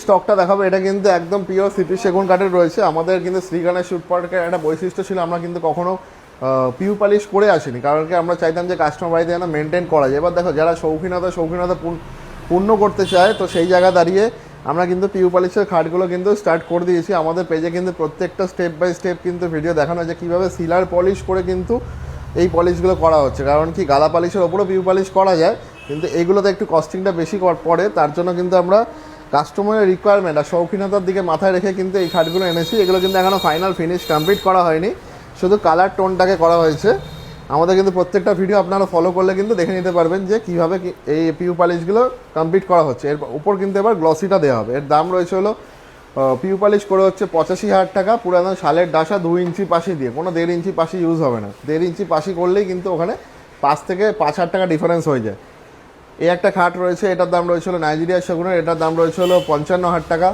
স্টকটা দেখাবো, এটা কিন্তু একদম পিওর সিপি সেগুন কাঠের রয়েছে। আমাদের কিন্তু শ্রীগণেশ শুট পার্কের একটা বৈশিষ্ট্য ছিল, আমরা কিন্তু কখনো পিউ পালিশ করে আসিনি, কারণ কি আমরা চাইতাম যে কাস্টমার বাড়িতে যেন মেনটেন করা যায়। এবার দেখো যারা শৌখিনতা পূর্ণ করতে চায়, তো সেই জায়গা দাঁড়িয়ে আমরা কিন্তু পিউ পালিশের খাটগুলো কিন্তু স্টার্ট করে দিয়েছি। আমাদের পেজে কিন্তু প্রত্যেকটা স্টেপ বাই স্টেপ কিন্তু ভিডিও দেখানো হয়েছে কীভাবে সিলার পলিশ করে কিন্তু এই পলিশগুলো করা হচ্ছে। কারণ কি গালা পালিশের ওপরও পিউ পালিশ করা যায়, কিন্তু এগুলোতে একটু কস্টিংটা বেশি পড়ে। তার জন্য কিন্তু আমরা কাস্টমারের রিকোয়ারমেন্ট আর শৌখিনতার দিকে মাথায় রেখে কিন্তু এই খাটগুলো এনেছি। এগুলো কিন্তু এখনও ফাইনাল ফিনিশ কমপ্লিট করা হয়নি, শুধু কালার টোনটাকে করা হয়েছে। আমাদের কিন্তু প্রত্যেকটা ভিডিও আপনারা ফলো করলে কিন্তু দেখে নিতে পারবেন যে কীভাবে এই পিউ পালিশগুলো কমপ্লিট করা হচ্ছে। এর উপর কিন্তু এবার গ্লসিটা দেওয়া হবে। এর দাম রয়েছে হলো পিউ পালিশ করে হচ্ছে 85,000 টাকা, পুরো একদম শালের ডাসা 2 ইঞ্চি পাশি দিয়ে, কোনো 1.5 ইঞ্চি পাশি ইউজ হবে না। 1.5 ইঞ্চি পাশি করলেই কিন্তু ওখানে 5 থেকে 5,000 টাকা ডিফারেন্স হয়ে যায়। এই একটা খাট রয়েছে, এটার দাম রয়েছে হলো নাইজেরিয়া সেগুনের, এটার দাম রয়েছে হলো 55,000 টাকা।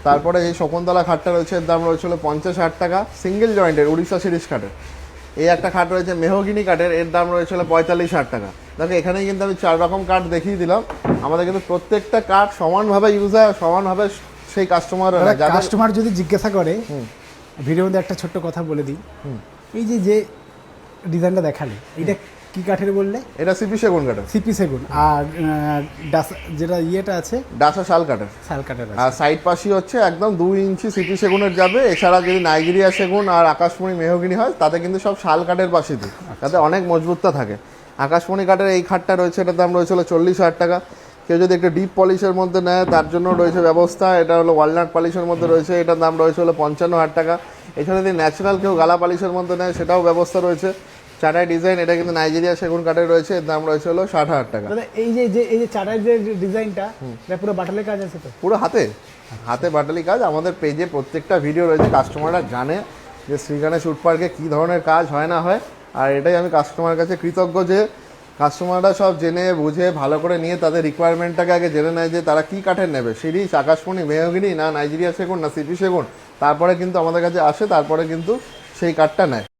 তারপরে এই শকুন্তলা খাটটা রয়েছে, এর দাম রয়েছে হলো 50,000 টাকা, সিঙ্গেল জয়েন্টের উড়িষ্যা সিরিজ খাটের। এই একটা খাট রয়েছে মেহগিনি কাঠের, এর দাম রয়েছে হলো 45,000 টাকা। দেখো এখানেই কিন্তু আমি 4 রকম কাঠ দেখিয়ে দিলাম। আমাদের কিন্তু প্রত্যেকটা কাঠ সমানভাবে ইউজ হয়, সমানভাবে সেই কাস্টমার যদি জিজ্ঞাসা করে, ভিডিওর মধ্যে একটা ছোট্ট কথা বলে দিই। এই যে ডিজাইনটা দেখালে, এটা কি কাঠের বললে? এটা সিপি সেগুন কাঠের। সিপি সেগুন। আর যেটা ইয়েটা আছে ডাসা শাল কাঠের। আর সাইড পাশি হচ্ছে একদম 2 ইঞ্চি সিপি সেগুনের যাবে। এছাড়া যদি নাইজেরিয়া সেগুন আর আকাশমণি মেহগিনি হয়, তাতে কিন্তু সব শাল কাঠের পাশি দিই, তাতে অনেক মজবুততা থাকে। আকাশমণি কাঠের এই খাটটা রয়েছে, এটার দাম রয়েছে হলো 40,000 টাকা। কেউ যদি একটু ডিপ পলিশের মধ্যে নেয়, তার জন্য রয়েছে ব্যবস্থা। এটা হলো ওয়ালনাট পলিশের মধ্যে রয়েছে, এটার দাম রয়েছে হলো 55,000 টাকা। এছাড়া যদি ন্যাচারাল কেউ গালা পলিশের মধ্যে নেয়, সেটাও ব্যবস্থা রয়েছে। চাটাই ডিজাইন, এটা কিন্তু নাইজেরিয়া সেগুন কাঠের রয়েছে, এর দাম রয়েছে হলো 60,000 টাকা। এই যে চাটাই যে ডিজাইনটা, এটা পুরো বাটালি কাজ আছে তো? পুরো হাতে বাটালি কাজ। আমাদের পেজে প্রত্যেকটা ভিডিও রয়েছে, কাস্টমাররা জানে যে শ্রীগণেশ শুট পার্কে কী ধরনের কাজ হয় না হয়। আর এটাই আমি কাস্টমারের কাছে কৃতজ্ঞ যে কাস্টমাররা সব জেনে বুঝে ভালো করে নিয়ে তাদের রিকোয়ারমেন্টটাকে আগে জেনে নেয় যে তারা কী কাঠের নেবে, সিরিজ, আকাশমণি, মেহগিনি, না নাইজেরিয়া সেগুন, না সিপি সেগুন। তারপরে কিন্তু আমাদের কাছে আসে, তারপরে কিন্তু সেই কাঠটা নেয়।